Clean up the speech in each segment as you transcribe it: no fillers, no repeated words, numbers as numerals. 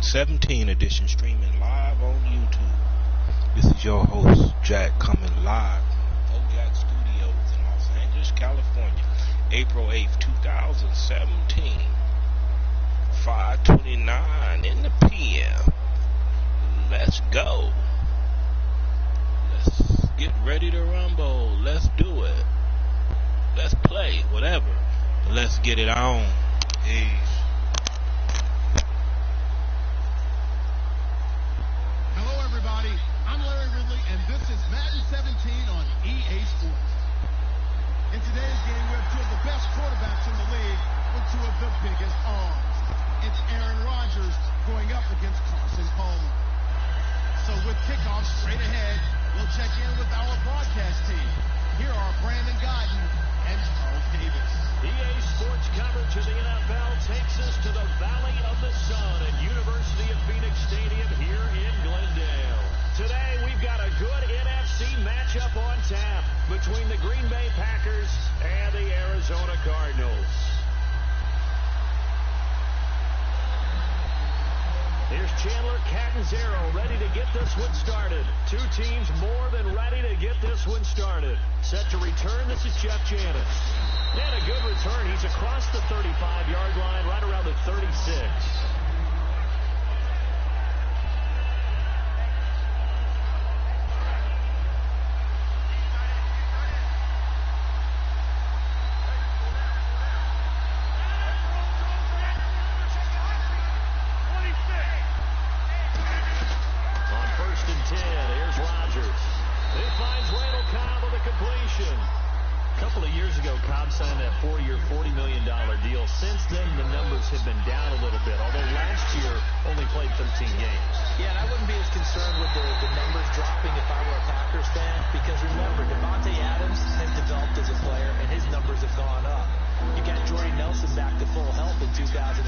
17 edition, streaming live on YouTube. This is your host, Jack, coming live from Fourjacs Studios in Los Angeles, California, April 8th, 2017, 5:29 in the p.m. Let's go. Let's get ready to rumble. Let's do it. Let's play, whatever. Let's get it on. Peace. Hello, everybody. I'm Larry Ridley, and this is Madden17 on EA Sports. In today's game, we have two of the best quarterbacks in the league with two of the biggest arms. It's Aaron Rodgers going up against Carson Palmer. So with kickoff straight ahead, we'll check in with our broadcast team. Here are Brandon Guyton and Charles Davis. EA Sports coverage of the NFL takes us to the Valley of the Sun at University of Phoenix Stadium here in Glendale. Today, we've got a good NFC matchup on tap between the Green Bay Packers and the Arizona Cardinals. Here's Chandler Catanzaro ready to get this one started. Two teams more than ready to get this one started. Set to return, this is Jeff Janis. And a good return. He's across the 35-yard line, right around the 36. Signed that 4-year, $40 million deal. Since then, the numbers have been down a little bit, although last year only played 13 games. Yeah, and I wouldn't be as concerned with the numbers dropping if I were a Packers fan, because remember, Devontae Adams has developed as a player, and his numbers have gone up. You got Jordy Nelson back to full health in 2016.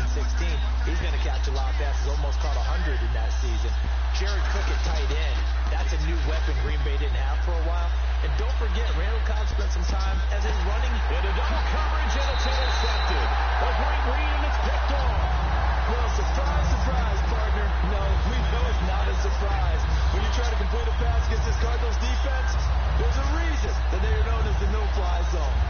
He's going to catch a lot of passes, almost caught 100 in that season. Jared Cook at tight end. That's a new weapon Green Bay didn't have for a while. And don't forget, Randall Cobb spent some time as a running. Into double coverage, and it's intercepted. A great read, and it's picked off. Well, surprise, surprise, partner. No, we know it's not a surprise. When you try to complete a pass against this Cardinals defense, there's a reason that they are known as the no-fly zone.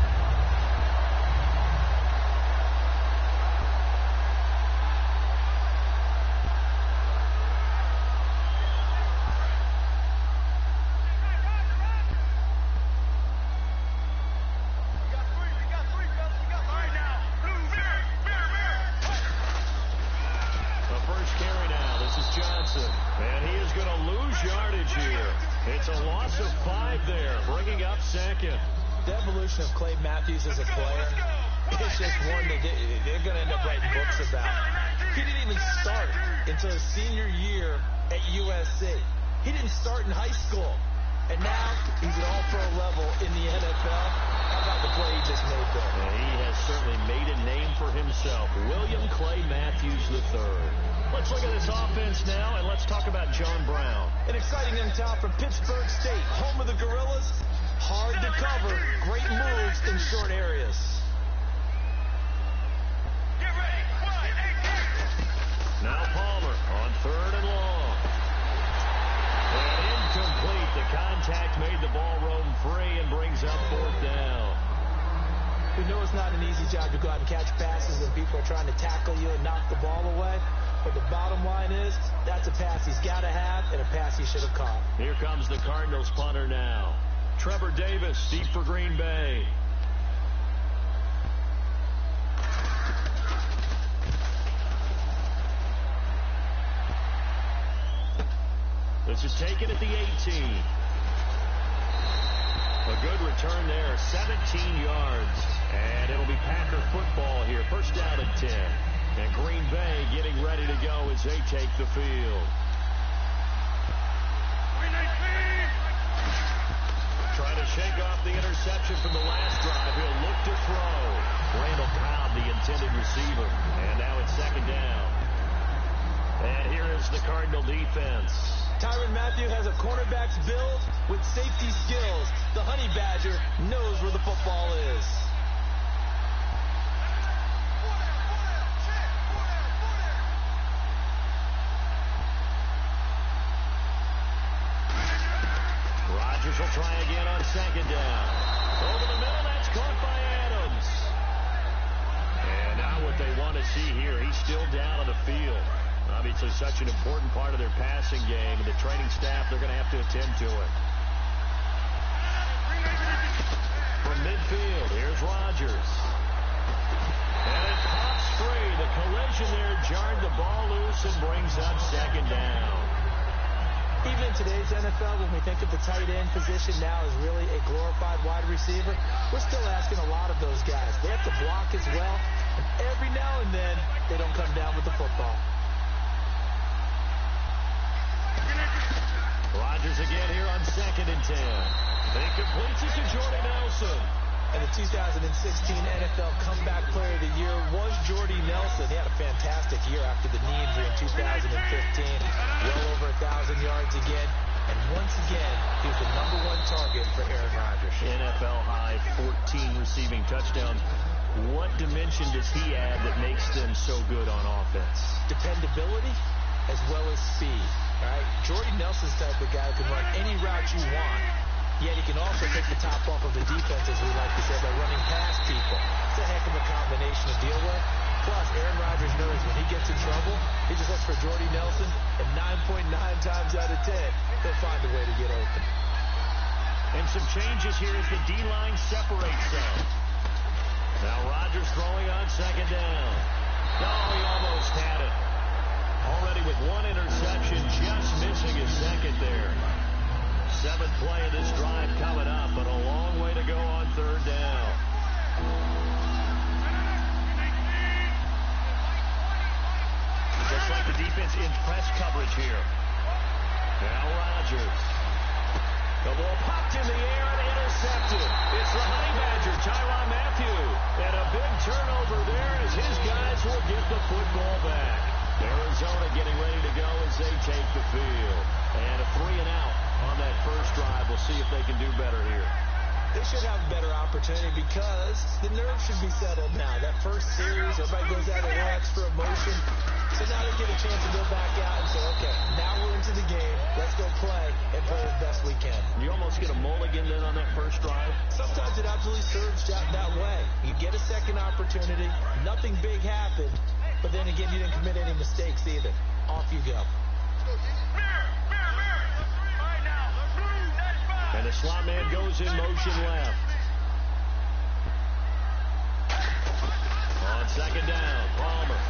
And he is going to lose yardage here. It's a loss of 5 there, bringing up second. The evolution of Clay Matthews as a player, it's just one that they're going to end up writing books about. He didn't even start until his senior year at USC. He didn't start in high school. And now he's at all-pro level in the NFL. How about the play he just made there? And he has certainly made a name for himself. William Clay Matthews III. Let's look at this offense now, and let's talk about John Brown. An exciting young talent from Pittsburgh State, home of the Gorillas. Hard to cover, great moves in short areas. Get ready. 1, 8, now Palmer on 3rd and long. And incomplete. The contact made the ball roam free and brings up 4th down. We know it's not an easy job to go out and catch passes when people are trying to tackle you and knock the ball away. But the bottom line is, that's a pass he's got to have and a pass he should have caught. Here comes the Cardinals punter now. Trevor Davis, deep for Green Bay. This is taken at the 18. A good return there, 17 yards. And it'll be Packer football here. First down and 10. And Green Bay getting ready to go as they take the field. Trying to shake off the interception from the last drive. He'll look to throw. Randall Cobb, the intended receiver. And now it's 2nd down. And here is the Cardinal defense. Tyrann Mathieu has a cornerback's build with safety skills. The Honey Badger knows where the football is. try again on second down. Over the middle, that's caught by Adams. And now what they want to see here, he's still down on the field. Obviously such an important part of their passing game. And the training staff, they're going to have to attend to it. From midfield, here's Rodgers. And it pops free. The collision there jarred the ball loose and brings up second down. Even in today's NFL, when we think of the tight end position now as really a glorified wide receiver, we're still asking a lot of those guys. They have to block as well, and every now and then, they don't come down with the football. Rodgers again here on 2nd and 10. He completes it to Jordy Nelson. And the 2016 NFL Comeback Player of the Year was Jordy Nelson. He had a fantastic year after the knee injury in 2015. Well over 1,000 yards again. And once again, he was the #1 target for Aaron Rodgers. NFL high 14 receiving touchdowns. What dimension does he add that makes them so good on offense? Dependability as well as speed. All right? Jordy Nelson's type of guy who can run any route you want. Yet he can also take the top off of the defense, as we like to say, by running past people. It's a heck of a combination to deal with. Plus, Aaron Rodgers knows when he gets in trouble, he just looks for Jordy Nelson, and 9.9 times out of 10, he'll find a way to get open. And some changes here as the D-line separates some. Now Rodgers throwing on second down. Oh, he almost had it. Already with one interception, just missing his second there. 7th play of this drive coming up, but a long way to go on 3rd down. Looks like the defense in press coverage here. Now Rodgers. The ball popped in the air and intercepted. It's the Honey Badger, Tyrann Mathieu. And a big turnover there as his guys will get the football back. Arizona getting ready to go as they take the field. And a 3-and-out on that first drive. We'll see if they can do better here. They should have a better opportunity because the nerves should be settled now. That first series, everybody goes out a little extra emotion. So now they get a chance to go back out and say, okay, now we're into the game. Let's go play and play as best we can. You almost get a mulligan then on that first drive? Sometimes it absolutely serves that way. You get a second opportunity. Nothing big happened. But then again, you didn't commit any mistakes either. Off you go. And the slot man goes in motion left. On second down, Palmer.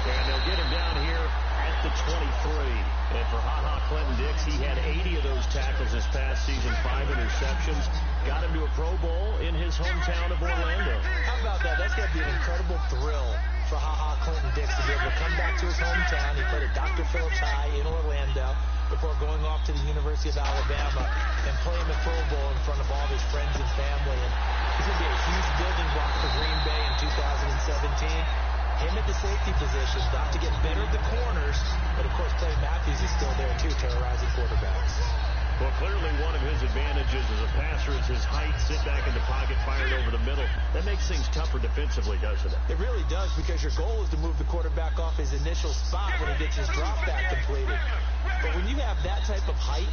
And they'll get him down here at the 23. And for Clinton-Dix, he had 80 of those tackles this past season, 5 interceptions. Got him to a Pro Bowl in his hometown of Orlando. How about that? That's got to be an incredible thrill for Clinton-Dix to be able to come back to his hometown. He played at Dr. Phillips High in Orlando before going off to the University of Alabama and playing the Pro Bowl in front of all his friends and family. And he's going to be a huge building block for Green Bay in 2017. Him at the safety position, not to get better at the corners, but of course Clay Matthews is still there too, terrorizing quarterbacks. Well, clearly one of his advantages as a passer is his height, sit back in the pocket, fired over the middle. That makes things tougher defensively, doesn't it? It really does, because your goal is to move the quarterback off his initial spot when he gets his drop back completed. But when you have that type of height,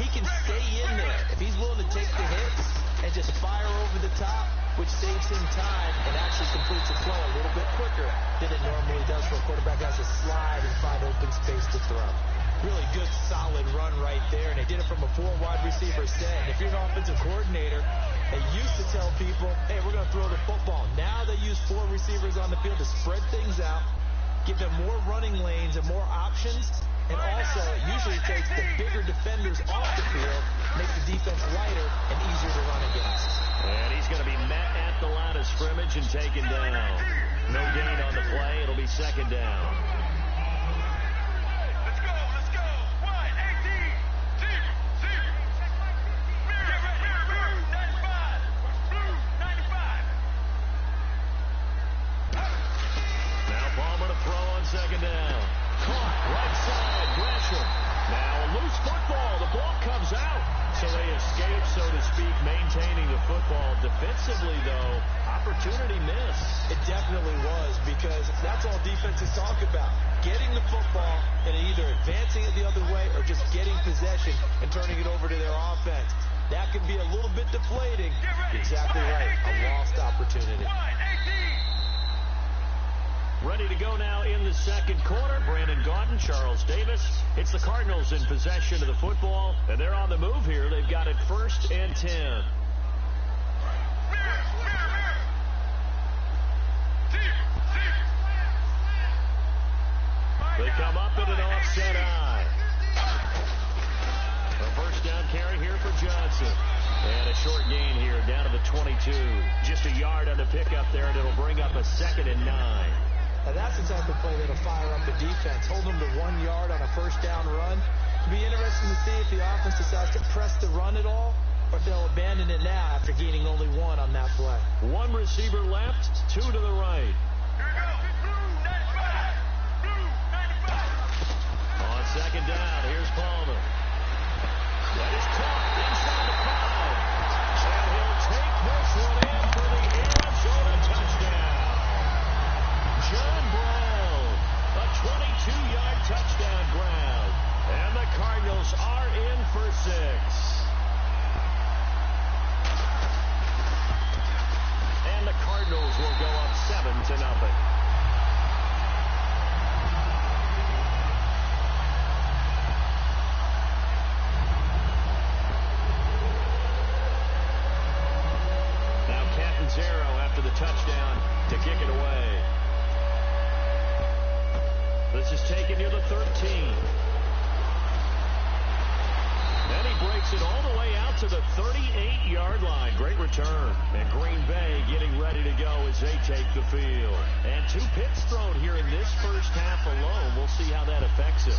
he can stay in there. If he's willing to take the hits and just fire over the top, which saves him time and actually completes the play a little bit quicker than it normally does for a quarterback who has to slide and find open space to throw. Really good, solid run right there, and they did it from a 4 wide receiver set. And if you're an offensive coordinator, they used to tell people, hey, we're going to throw the football. Now they use 4 receivers on the field to spread things out, give them more running lanes and more options, and also it usually takes the bigger defenders off the field, makes the defense lighter and easier to run against. And he's going to be met at the line of scrimmage and taken down. No gain on the play. It'll be second down. Let's go. 1, 18, 0, 0. Blue 95. Blue 95. Now Palmer to throw on second down. Caught right side, Gresham. Now a loose football. The ball comes out. So they escape, so to speak, maintaining the football. Defensively, though, opportunity missed. It definitely was, because that's all defenses talk about. Getting the football and either advancing it the other way or just getting possession and turning it over to their offense. that could be a little bit deflating. Exactly right, a lost opportunity. Ready to go now in the second quarter. Brandon Gaudin, Charles Davis. It's the Cardinals in possession of the football, and they're on the move here. They've got it 1st and 10. They come up in an offset eye. A first down carry here for Johnson. And a short gain here down to the 22. Just a yard on the pickup there, and it'll bring up a 2nd and 9. Now that's the type of play that'll fire up the defense. Hold them to 1 yard on a first down run. It'll be interesting to see if the offense decides to press the run at all, or if they'll abandon it now after gaining only 1 on that play. 1 receiver left, 2 to the right. On 2nd down, here's Palmer. That is caught inside the 5. And he'll take this one in for the Arizona touchdown. John Brown, a 22-yard touchdown grab. And the Cardinals are in for 6. And the Cardinals will go up 7-0. Now Catanzaro after the touchdown to kick it away. This is taken near the 13. And he breaks it all the way out to the 38-yard line. Great return. And Green Bay getting ready to go as they take the field. And 2 picks thrown here in this first half alone. We'll see how that affects him.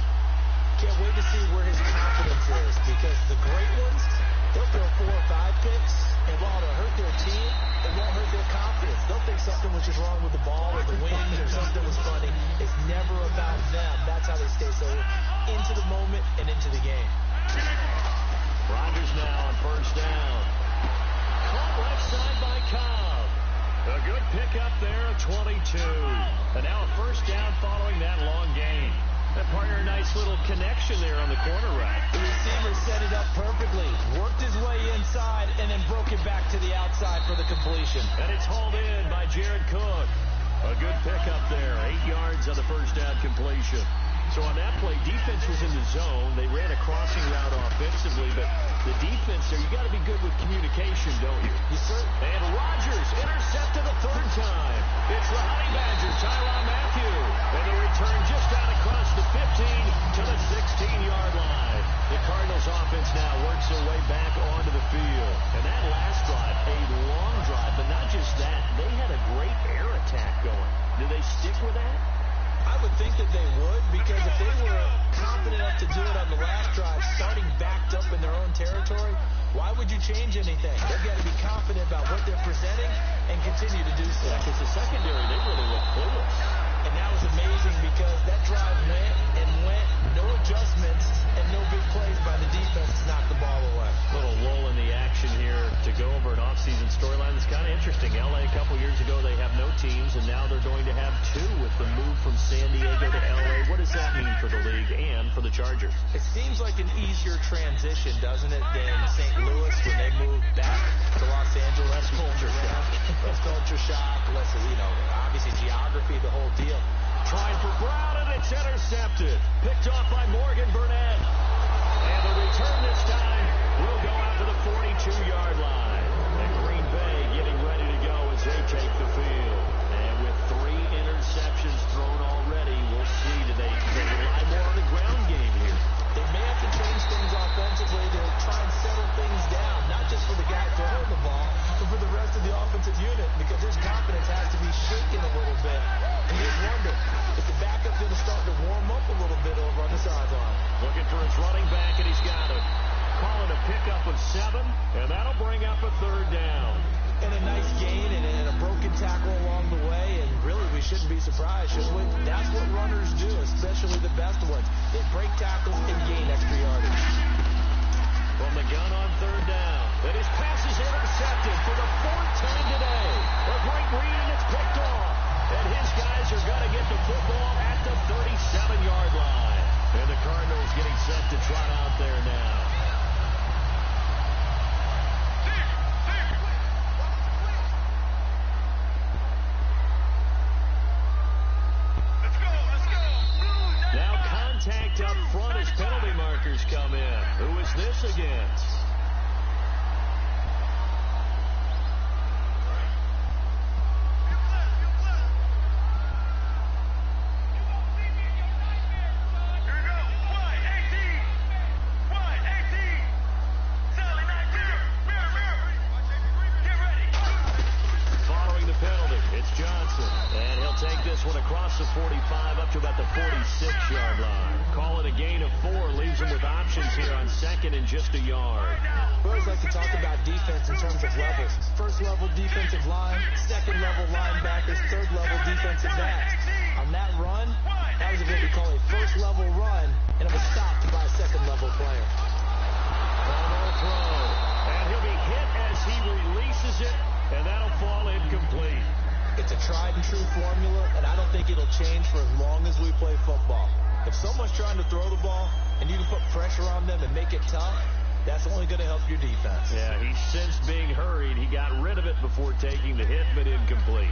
Can't wait to see where his confidence is, because the great ones, they'll throw 4 or 5 picks, and while they'll hurt their team, it won't hurt their confidence. They'll think something was just wrong with the ball or the wings or something was funny. It's never about them. That's how they stay so into the moment and into the game. Rodgers now on first down. Caught left side by Cobb. A good pickup there at 22. And now a first down following that long gain. That partner, a nice little connection there on the corner route. The receiver set it up perfectly, worked his way inside, and then broke it back to the outside for the completion. And it's hauled in by Jared Cook. A good pickup there, 8 yards on the first down completion. So on that play, defense was in the zone. They ran a crossing route offensively, but the defense there, you got to be good with communication, don't you? Yes, sir. And Rodgers intercepted the 3rd time. It's the Honey Badgers, Tyrann Mathieu. And the return just out across the 15 to the 16-yard line. The Cardinals offense now works their way back onto the field. And that last drive, a long drive, but not just that. They had a great air attack going. Do they stick with that? I would think that they would, because if they were confident enough to do it on the last drive, starting backed up in their own territory, why would you change anything? They've got to be confident about what they're presenting and continue to do so. Yeah, because the secondary, they really look clueless. And that was amazing, because that drive went and went, no adjustments, and no big plays by the defense to knock the ball away. Little lull in the action here to go over an offseason storyline. It's kind of interesting. L.A. a couple years ago, they have no teams, and now they're going to have 2 with the move from San Diego to L.A. What does that mean for the league and for the Chargers? It seems like an easier transition, doesn't it, than St. Louis when they moved back to Los Angeles. Less culture shock. Less culture shock, less, obviously geography, the whole deal. Trying for Brown, and it's intercepted. Picked off by Morgan Burnett. And the return this time will go out to the 42-yard line. And Green Bay getting ready to go as they take the field. And with 3 interceptions thrown already, we'll see. Do they rely more on the ground game here? They may have to change things offensively to try and settle things down, not just for the guy throwing the ball, but for the rest of the offensive unit, because his confidence has to be shaken a little bit. And you just wonder, is the backup going to start to warm up a little bit over on the sideline? Looking for his running back, and he's got it. Calling a pickup of 7, and that'll bring up a 3rd down. And a nice gain and a broken tackle along the way, and really we shouldn't be surprised, should we? That's what runners do, especially the best ones. They break tackles and gain extra yardage. From the gun on 3rd down. And his pass is intercepted for the 4th time today. A great read, and it's picked off. And his guys are going to get the football at the 37-yard line. And the Cardinals getting set to trot out there now. checked up front as penalty markers come in. Who is this against? Across the 45 up to about the 46-yard line. Call it a gain of 4. Leaves them with options here on second and just a yard. We always like to talk about defense in terms of levels. First level defensive line, second level linebackers, third level defensive backs. On that run, that was what we call a first level run, and it was stopped by a second level player. Final throw. And he'll be hit as he releases it, and that'll fall incomplete. It's a tried and true formula, and I don't think it'll change for as long as we play football. If someone's trying to throw the ball and you can put pressure on them and make it tough, that's only going to help your defense. Yeah, he sensed being hurried. He got rid of it before taking the hit, but incomplete.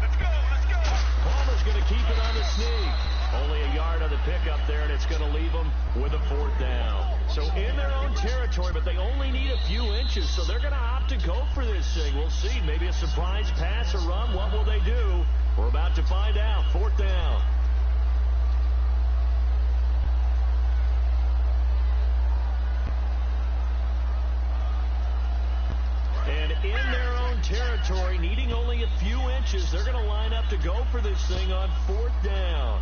Let's go, let's go. Palmer's going to keep it on the sneak. Only a yard on the pickup there, and it's going to leave them with a 4th down. So in their own territory, but they only need a few inches, so they're going to opt to go for this thing. We'll see. Maybe a surprise pass or run. What will they do? We're about to find out. 4th down. And in their own territory, needing only a few inches, they're going to line up to go for this thing on 4th down.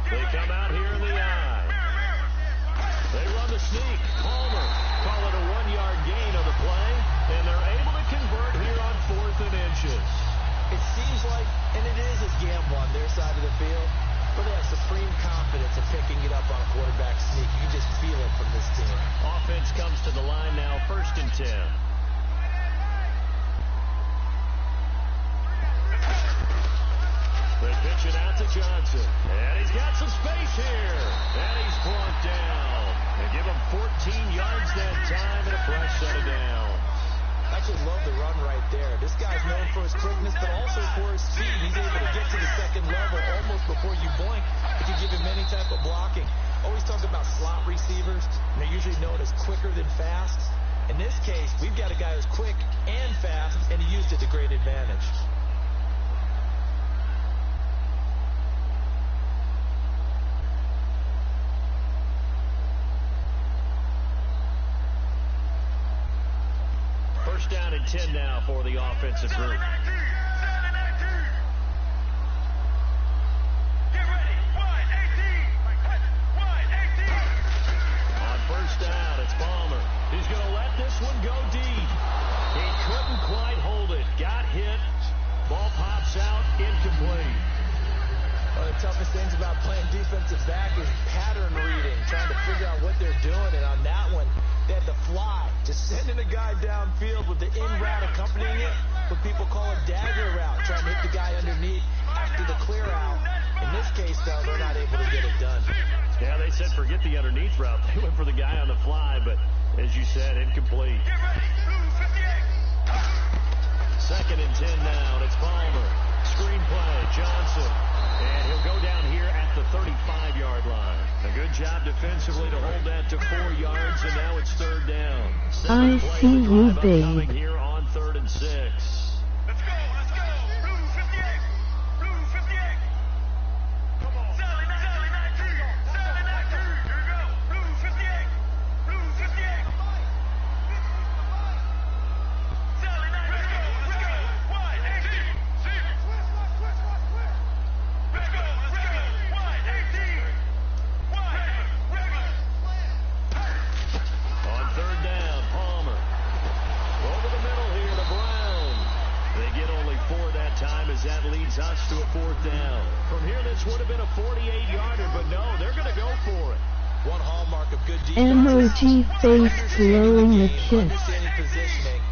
They come out here in the eye. They run the sneak. Palmer, call it a 1-yard gain on the play, and they're able to convert here on 4th and inches. It seems like, and it is a gamble on their side of the field, but they have supreme confidence in picking it up on a quarterback sneak. You can just feel it from this team. Offense comes to the line now, 1st and 10. They pitch it out to Johnson. And he's got some space here. And he's brought down. They give him 14 yards that time and a fresh set of downs. I just love the run right there. This guy's known for his quickness, but also for his speed. He's able to get to the second level almost before you blink if you give him any type of blocking. Always talk about slot receivers, and they're usually known as quicker than fast. In this case, we've got a guy who's quick and fast, and he used it to great advantage. First down and 10 now for the offensive group. On first down, it's Palmer. He's going to let this one go deep. He couldn't quite hold it. Got hit. Ball pops out. Incomplete. One of the toughest things about playing defensive back is pattern reading, trying to figure out what they're doing. And on that one, they had to fly, just sending a guy downfield with the in route accompanying it, what people call a dagger route, trying to hit the guy underneath after the clear out. In this case, though, they're not able to get it done. Yeah, they said forget the underneath route. They went for the guy on the fly, but as you said, incomplete. 2nd and 10 now. It's Palmer. Screen play. Johnson. And he'll go down here at the 35-yard line. A good job defensively to hold that to 4 yards, and now it's 3rd down. I see you, babe. Coming here on 3rd and 6. Let's go, let's go. Blue 58. Blue 58. Come on. Sally 19. Sally 19. Here we go. Blue 58. Blue 58. Sally 19. Let's go, let's go. Wide 18. Let's go, let's go. Wide 18. Wide. Regular. On 3rd down, Palmer. Over the middle here to Brown. They get only 4 that time as that leads us to a 4th down. From here, this would have been a 48-yarder, but no, they're going to go for it. One hallmark of good defense MOG face slowing the kiss. Understanding positioning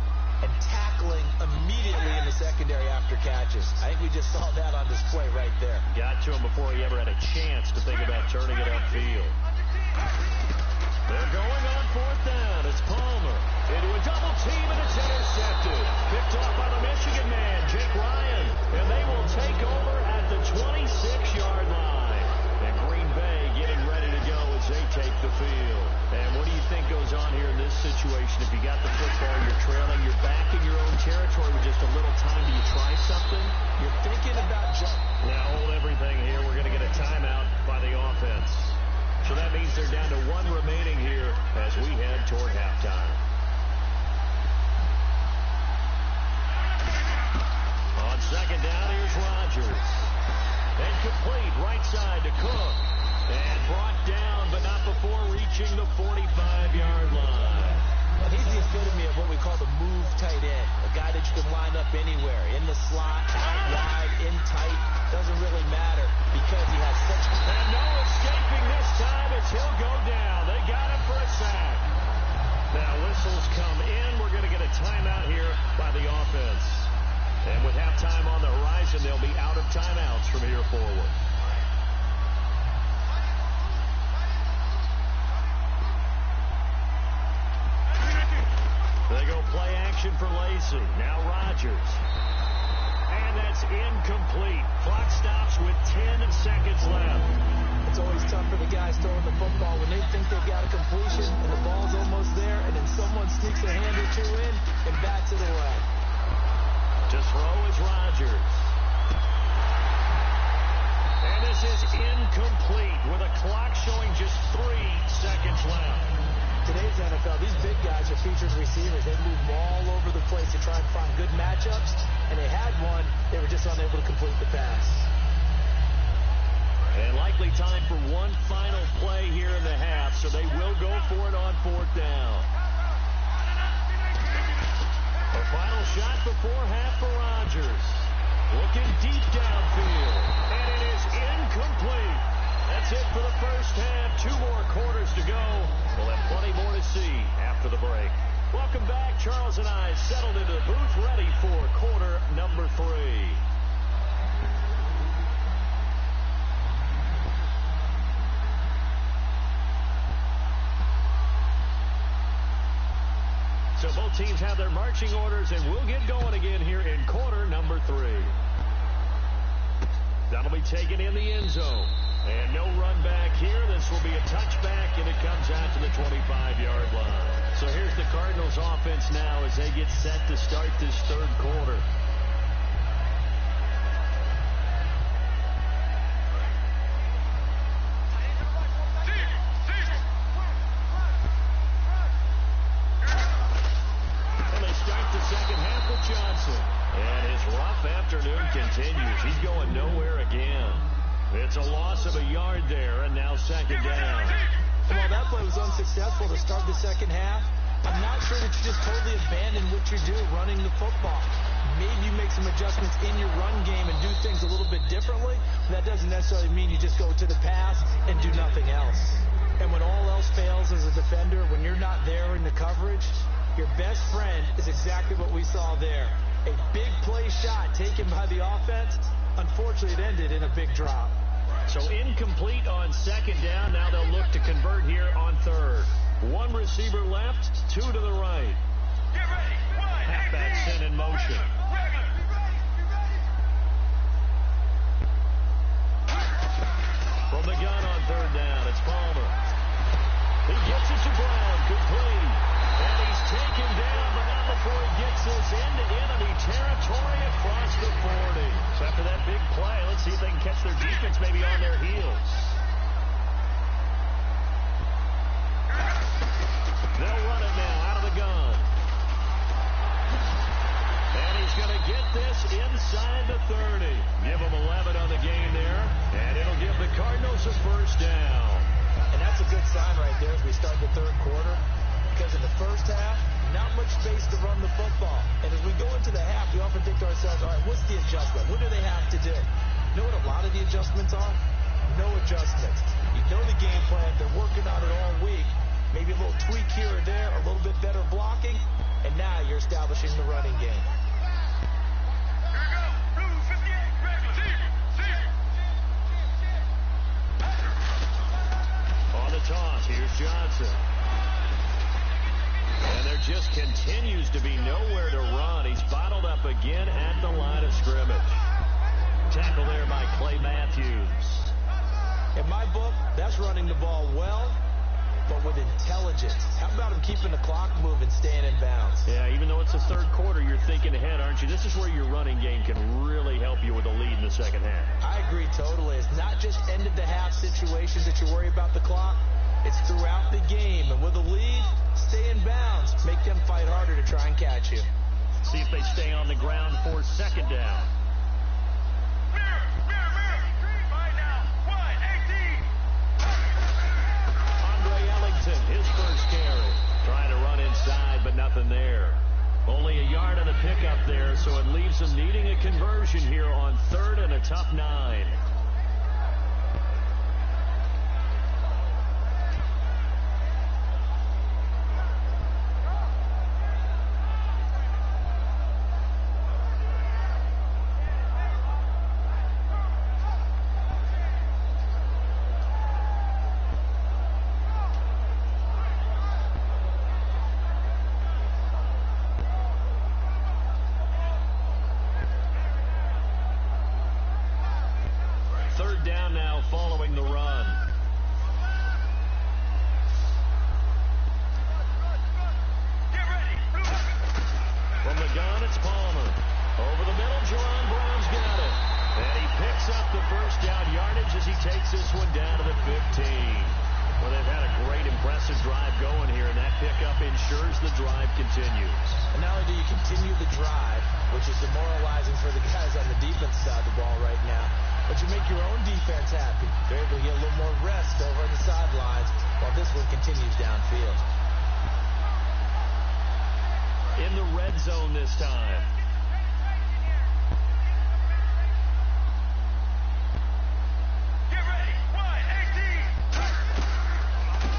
and tackling immediately in the secondary after catches. I think we just saw that on display right there. Got to him before he ever had a chance to think about turning it upfield. They're going on 4th down. It's Palmer into a double team, and it's intercepted. Picked off by the Michigan man, Jake Ryan. And they will take over at the 26-yard line. And Green Bay getting ready to situation. If you got the football, you're trailing, you're back in your own territory with just a little time. Do you try something? You're thinking about Now hold everything here. We're going to get a timeout by the offense. So that means they're down to one remaining here as we head toward halftime. On second down, here's Rodgers. Incomplete, right side to Cook. And brought down, but not before reaching the 45-yard line. And he's the epitome of what we call the move tight end. A guy that you can line up anywhere. In the slot, out wide, in tight. Doesn't really matter because he has such... And no escaping this time as he'll go down. They got him for a sack. Now whistles come in. We're going to get a timeout here by the offense. And with halftime on the horizon, they'll be out of timeouts from here forward. They go play action for Lacey. Now Rodgers. And that's incomplete. Clock stops with 10 seconds left. It's always tough for the guys throwing the football when they think they've got a completion and the ball's almost there, and then someone sneaks a hand or two in and bats it away. To throw is Rodgers. And this is incomplete with a clock showing just 3 seconds left. Today's NFL, these big guys are featured receivers. They move all over the place to try and find good matchups, and they had one. They were just unable to complete the pass. And likely time for one final play here in the half, so they will go for it on fourth down. A final shot before half for Rodgers. Looking deep downfield, and it is incomplete. That's it for the first half. 2 more quarters to go. We'll have plenty more to see after the break. Welcome back. Charles and I settled into the booth, ready for quarter number 3. So both teams have their marching orders, and we'll get going again here in quarter number 3. That'll be taken in the end zone. And no run back here. This will be a touchback, and it comes out to the 25-yard line. So here's the Cardinals offense now as they get set to start this third quarter. And they start the second half with Johnson. And his rough afternoon continues. He's going nowhere again. It's a loss of a yard there, and now second down. Well, that play was unsuccessful to start the second half. I'm not sure that you just totally abandon what you do running the football. Maybe you make some adjustments in your run game and do things a little bit differently. That doesn't necessarily mean you just go to the pass and do nothing else. And when all else fails as a defender, when you're not there in the coverage, your best friend is exactly what we saw there. A big play shot taken by the offense. Unfortunately, it ended in a big drop. So incomplete on second down. Now they'll look to convert here on third. 1 receiver left, 2 to the right. Halfback sent in motion. From the gun on third down, it's Palmer. He gets it to Brown, complete. And he's taken down, but not before he gets this into enemy territory across the 40. So after that big play, let's see if they can catch their defense maybe on their heels. They'll run it now out of the gun. And he's going to get this inside the 30. Give him 11 on the game there. And it'll give the Cardinals a first down. And that's a good sign right there as we start the third quarter. Because in the first half, not much space to run the football. And as we go into the half, we often think to ourselves, all right, what's the adjustment? What do they have to do? You know what a lot of the adjustments are? No adjustments. You know the game plan. They're working on it all week. Maybe a little tweak here or there, a little bit better blocking, and now you're establishing the running game. On the toss, here's Johnson. And there just continues to be nowhere to run. He's bottled up again at the line of scrimmage. Tackle there by Clay Matthews. In my book, that's running the ball well but with intelligence. How about him keeping the clock moving, staying in bounds? Yeah, even though it's the third quarter, you're thinking ahead, aren't you? This is where your running game can really help you with a lead in the second half. I agree totally. It's not just end-of-the-half situations that you worry about the clock. It's throughout the game. And with a lead, stay in bounds. Make them fight harder to try and catch you. See if they stay on the ground for second down. His first carry. Trying to run inside, but nothing there. Only a yard on the pickup there, so it leaves him needing a conversion here on 3rd and a tough 9. Following the run. From the gun, it's Palmer. Over the middle, Jerron Brown's got it. And he picks up the first down yardage as he takes this one down to the 15. Well, they've had a great, impressive drive going here, and that pickup ensures the drive continues. And not only do you continue the drive, which is demoralizing for the guys on the defense side of the ball right now, but you make your own defense happy. They're able to get a little more rest over on the sidelines while this one continues downfield. In the red zone this time. Get ready. 1-18.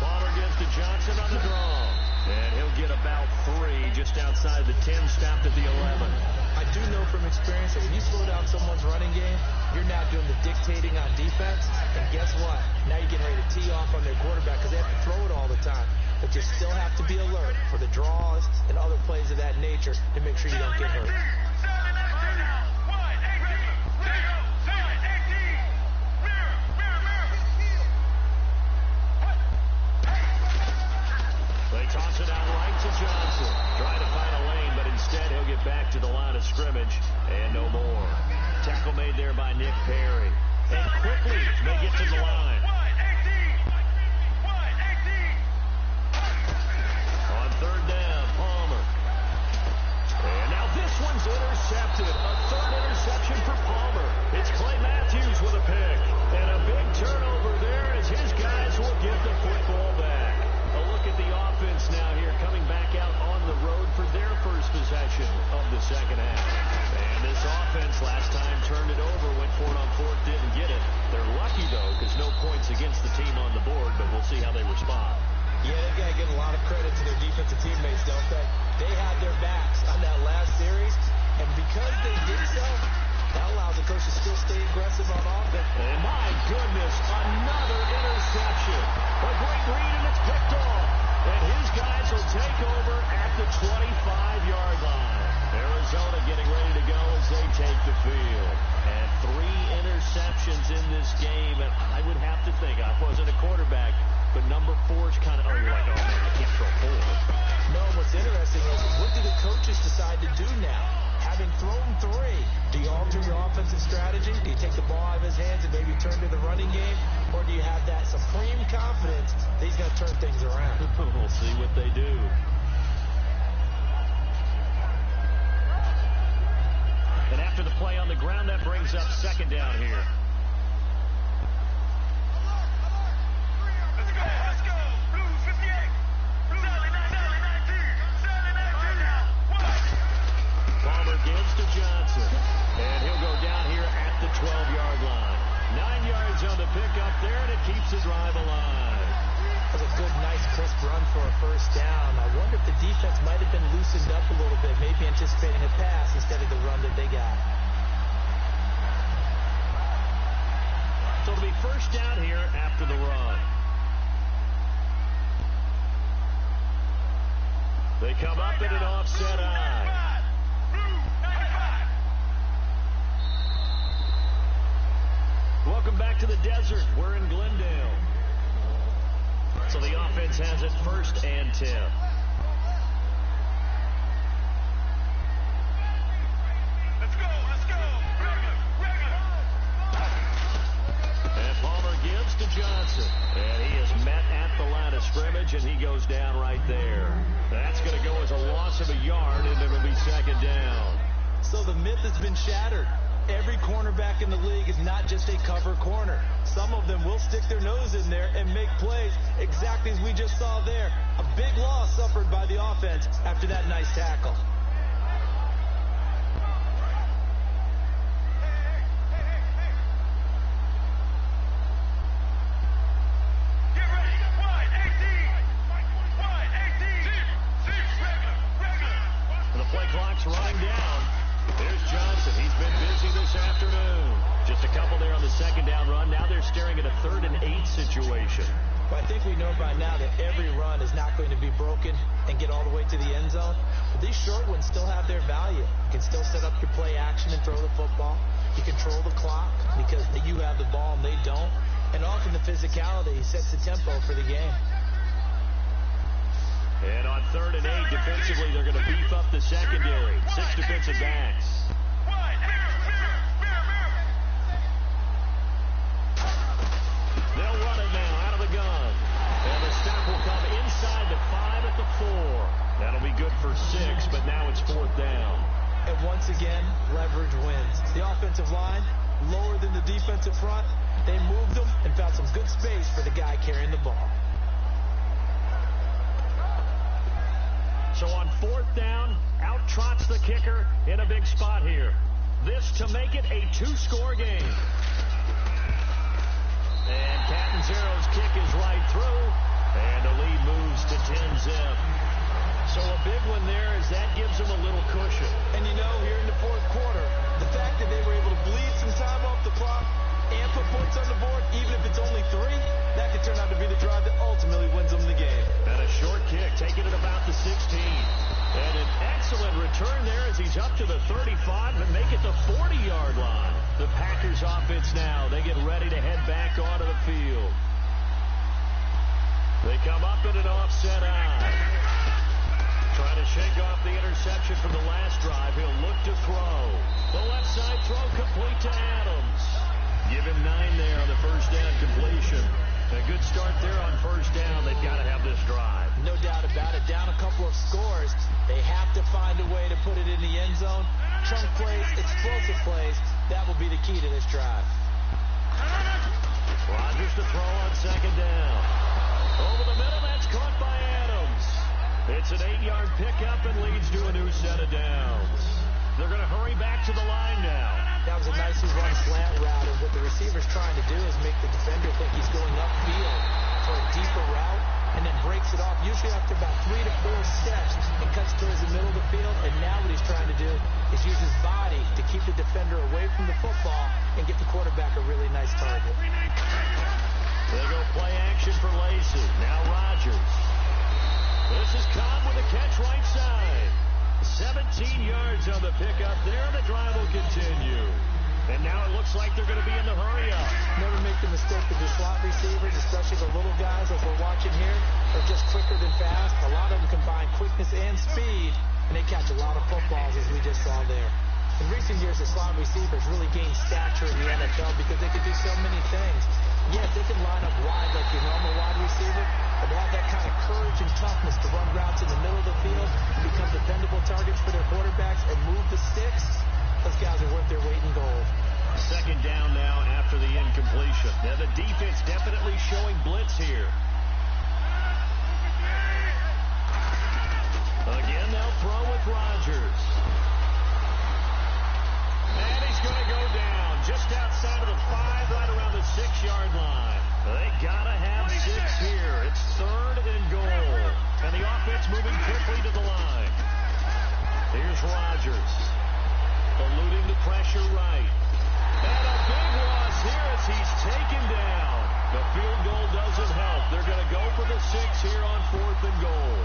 Palmer gives to Johnson on the draw. And he'll get about 3 just outside the 10, stopped at the 11. I do know from experience that when you slow down someone's running game, you're now doing the dictating on defense. And guess what? Now you're getting ready to tee off on their quarterback because they have to throw it all the time. But you still have to be alert for the draws and other plays of that nature to make sure you don't get hurt. They toss it out right to Johnson. Trying to find a lane, but instead he'll get back to the line of scrimmage. And no more. Tackle made there by Nick Perry. And quickly they get to the line. On 3rd down, Palmer. And now this one's intercepted. A 3rd interception for Palmer. It's Clay Matthews with a pick. And a big turnover there as his guys will get the football back. A look at the offense now here coming back out on the road for their first possession of the second half. And this offense last time turned it over, went for it on 4th, didn't get it. They're lucky, though, because no points against the team on the board, but we'll see how they respond. Yeah, they've got to give a lot of credit to their defensive teammates, don't they? They had their backs on that last series, and because they did so, that allows the coach to still stay aggressive on offense. And my goodness, another interception. A great read, and it's picked off. And his guys will take over at the 25-yard line. Arizona getting ready to go as they take the field. And 3 interceptions in this game, and I would have to think, I wasn't a quarterback, but number 4's kind of, you're like, oh man, I can't throw 4. No, what's interesting is what do the coaches decide to do now? Having thrown 3, do you alter your offensive strategy? Do you take the ball out of his hands and maybe turn to the running game? Or do you have that supreme confidence that he's going to turn things around? We'll see what they do. And after the play on the ground, that brings up second down here. Let's go. Let's go. Blue 58. Sally 19. Palmer gives to Johnson. And he'll go down here at the 12-yard line. 9 yards on the pickup there, and it keeps the drive alive. That was a good, nice, crisp run for a first down. I wonder if the defense might have been loosened up a little bit, maybe anticipating a pass instead of the run that they got. So it'll be first down here after the run. They come up in an offset eye. Welcome back to the desert. We're in Glendale. So the offense 1st and 10. Let's go. Regular. And Palmer gives to Johnson. And he is met at the line of scrimmage, and he goes down right there. That's going to go as a loss of a yard, and it'll be 2nd down. So the myth has been shattered. Every cornerback in the league is not just a cover corner. Some of them will stick their nose in there and make plays exactly as we just saw there. A big loss suffered by the offense after that nice tackle. Get ready. Wide 18. Regular. And the play clock's running down. Here's Johnson. He's been busy this afternoon. Just a couple there on the 2nd down run. Now they're staring at a 3rd and 8 situation. But I think we know by now that every run is not going to be broken and get all the way to the end zone. But these short ones still have their value. You can still set up your play action and throw the football. You control the clock because you have the ball and they don't. And often the physicality sets the tempo for the game. And on 3rd and 8, defensively, they're going to beef up the secondary. 6 defensive backs. They'll run it now out of the gun. And the stop will come inside the 5 at the 4. That'll be good for 6, but now it's 4th down. And once again, leverage wins. The offensive line, lower than the defensive front. They moved them and found some good space for the guy carrying the ball. So on 4th down, out trots the kicker in a big spot here. This to make it a 2-score game. And Catanzero's kick is right through, and the lead moves to 10-zip. So a big one there as that gives them a little cushion. And you know, here in the 4th quarter, the fact that they were able to bleed some time off the clock and put points on the board, even if it's only 3, that could turn out to be the drive that ultimately wins them the game. And a short kick, taking it about the 16. And an excellent return there as he's up to the 35 and make it the 40-yard line. The Packers offense now, they get ready to head back onto the field. They come up in an offset eye. Trying to shake off the interception from the last drive. He'll look to throw. The left side throw complete to Adams. Give him 9 there on the 1st down completion. A good start there on 1st down. They've got to have this drive. No doubt about it. Down a couple of scores. They have to find a way to put it in the end zone. Chunk plays, explosive plays. That will be the key to this drive. Rodgers to throw on 2nd down. Over the middle, that's caught by Adams. It's an 8-yard pickup and leads to a new set of downs. They're going to hurry back to the line now. That was a nicely run slant route, and what the receiver's trying to do is make the defender think he's going upfield for a deeper route, and then breaks it off, usually after about 3 to 4 steps, and cuts towards the middle of the field. And now what he's trying to do is use his body to keep the defender away from the football and get the quarterback a really nice target. They go play action for Lacey. Now Rodgers. This is Cobb with a catch right side. 17 yards on the pickup there. The drive will continue. And now it looks like they're going to be in the hurry-up. Never make the mistake of the slot receivers, especially the little guys like we're watching here, are just quicker than fast. A lot of them combine quickness and speed, and they catch a lot of footballs, as we just saw there. In recent years, the slot receivers really gained stature in the NFL because they could do so many things. Yes, they can line up wide like your normal wide receiver, but they have that kind of courage and toughness to run routes in the middle of the field, become dependable targets for their quarterbacks, and move the sticks. Those guys are worth their weight in gold. 2nd down now after the incompletion. Now the defense definitely showing blitz here. Again, they'll throw with Rodgers. And he's going to go down just outside of the 5, right around the 6-yard line. They got to have 6 here. It's 3rd and goal. And the offense moving quickly to the line. Here's Rodgers. Eluding the pressure right. And a big loss here as he's taken down. The field goal doesn't help. They're going to go for the 6 here on 4th and goal.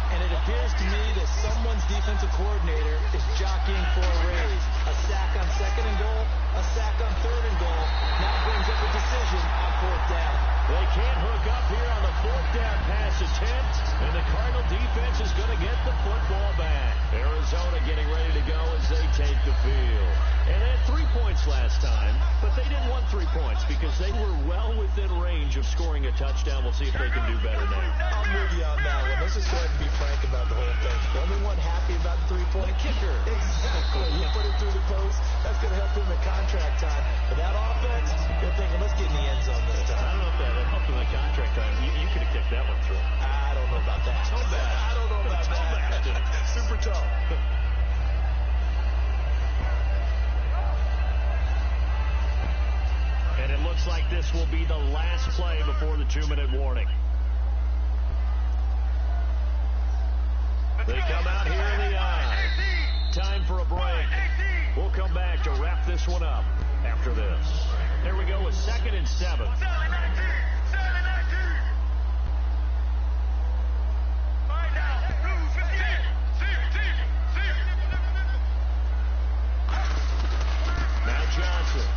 And it appears to me that someone's defensive coordinator is jockeying for a raise. A sack on 2nd and goal, a sack on 3rd and goal. Now brings up a decision on 4th down. They can't hook up here on the fourth down pass attempt, and the Cardinal defense is going to get the football back. Arizona getting ready to go as they take the field. And they had 3 points last time, but they didn't want 3 points because they were well within range of scoring a touchdown. We'll see if they can do better now. I'm with you on that one. Let's just go ahead and be frank about the whole thing. The only one happy about the 3 points. The kicker. Exactly. You put it through the post. That's going to help him in contract time. But that offense, they're thinking, let's get in the end zone this time. I don't know if that helped him in contract time. You could have kicked that one through. I don't know about that. Toe bash. I don't know about Toe bashed that. it. Super toe. And it looks like this will be the last play before the 2-minute warning. They come out here in the eye. Time for a break. We'll come back to wrap this one up after this. There we go with 2nd and 7. Now Johnson.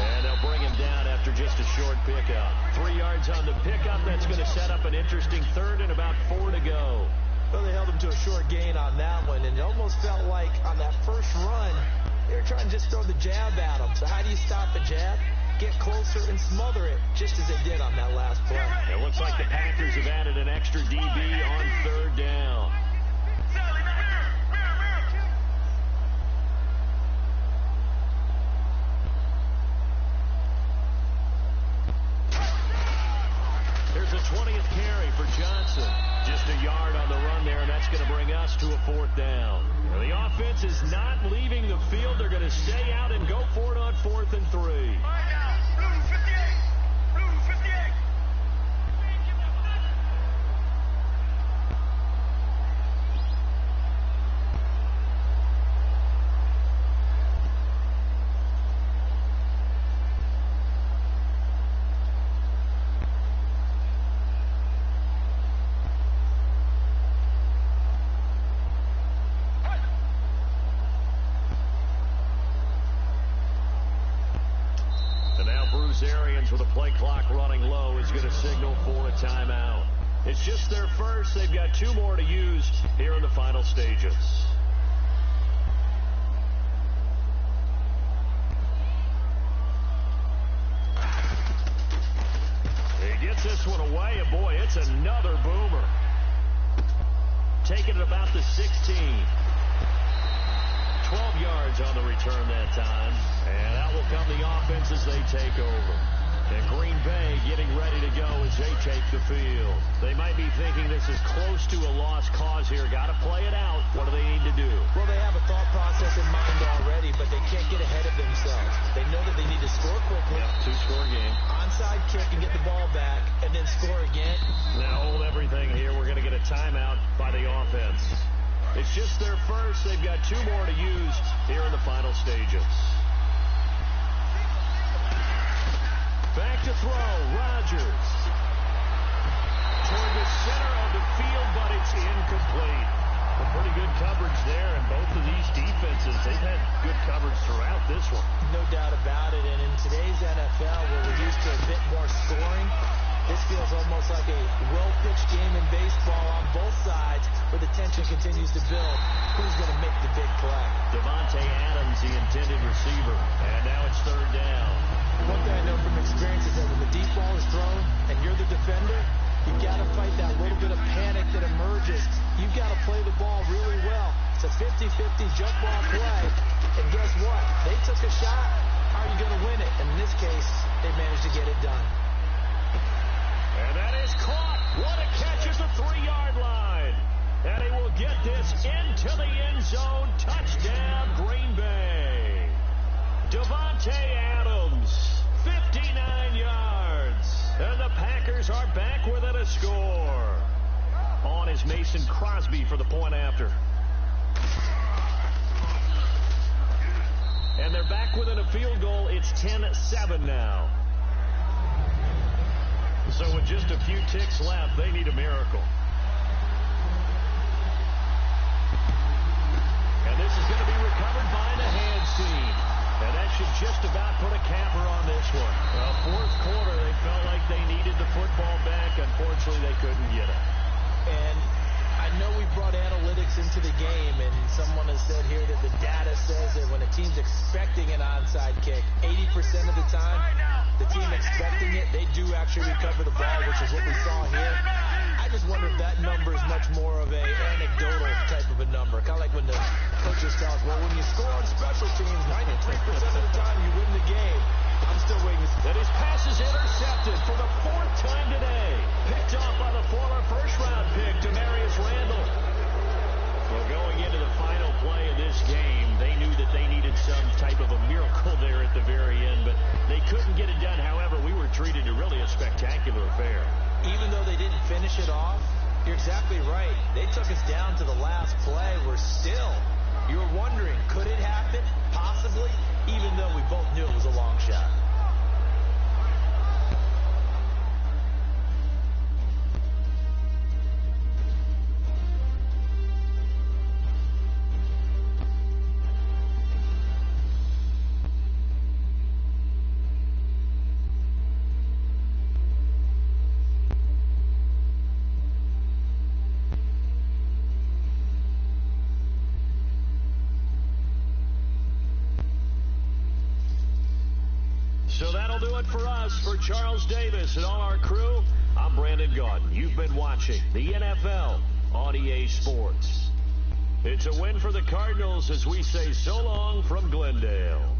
And they'll bring him down after just a short pickup. 3 yards on the pickup. That's going to set up an interesting 3rd and about 4 to go. Well, they held him to a short gain on that one, and it almost felt like on that first run, they were trying to just throw the jab at him. So how do you stop a jab? Get closer and smother it, just as they did on that last play. It looks like the Packers have added an extra DB on 3rd down. Here's a 20th carry for Johnson. Just a yard on the run there, and that's going to bring us to a 4th down. Well, the offense is not leaving the field. They're going to stay out and go for it on 4th and 3. Arians with a play clock running low is going to signal for a timeout. It's just their first. They've got 2 more to use here in the final stages. He gets this one away, and boy, it's another boomer. Taking it about the 16. 12 yards on the return that time. And out will come the offense as they take over. And Green Bay getting ready to go as they take the field. They might be thinking this is close to a lost cause here. Got to play it out. What do they need to do? Well, they have a thought process in mind already, but they can't get ahead of themselves. They know that they need to score quickly. Yep, 2-score game. Onside kick and get the ball back, and then score again. Now hold everything here. We're going to get a timeout by the offense. It's just their first. They've got 2 more to use here in the final stages. Back to throw. Rodgers. Toward the center of the field, but it's incomplete. A pretty good coverage there, and both of these defenses, they've had good coverage throughout this one. No doubt about it, and in today's NFL, where we're used to a bit more scoring, this feels almost like a well-pitched game in baseball on both sides, where the tension continues to build. Who's going to make the big play? Davante Adams, the intended receiver, and now it's 3rd down. One thing I know from experience is that when the deep ball is thrown and you're the defender, you've got to fight that little bit of panic that emerges. You've got to play the ball really well. It's a 50-50 jump ball play, and guess what? They took a shot. How are you going to win it? And in this case, they managed to get it done. And that is caught. What a catch at the 3-yard line. And he will get this into the end zone. Touchdown, Green Bay. Davante Adams, 59 yards. And the Packers are back within a score. On is Mason Crosby for the point after. And they're back within a field goal. It's 10-7 now. So with just a few ticks left, they need a miracle. And this is going to be recovered by the hands team. And that should just about put a capper on this one. Well, fourth quarter, they felt like they needed the football back. Unfortunately, they couldn't get it. And I know we brought analytics into the game, and someone has said here that the data says that when a team's expecting an onside kick, 80% of the time, the team expecting it, they do actually recover the ball, which is what we saw here. I just wonder if that number is much more of a anecdotal type of a number. Kind of like when the coaches tell us, well, when you score on special teams, 93% of the time you win the game. I'm still waiting to see. And his pass is intercepted for the fourth time today. Picked off by the former first-round pick, Demarius Randall. Well, going into the final play of this game, they knew that they needed some type of a miracle there at the very end, but they couldn't get it done. However, we were treated to really a spectacular affair. Even though they didn't finish it off, you're exactly right. They took us down to the last play. You're wondering, could it happen? Possibly, even though we both knew it was a long shot. So that'll do it for us. For Charles Davis and all our crew, I'm Brandon Gaudin. You've been watching the NFL on EA Sports. It's a win for the Cardinals as we say so long from Glendale.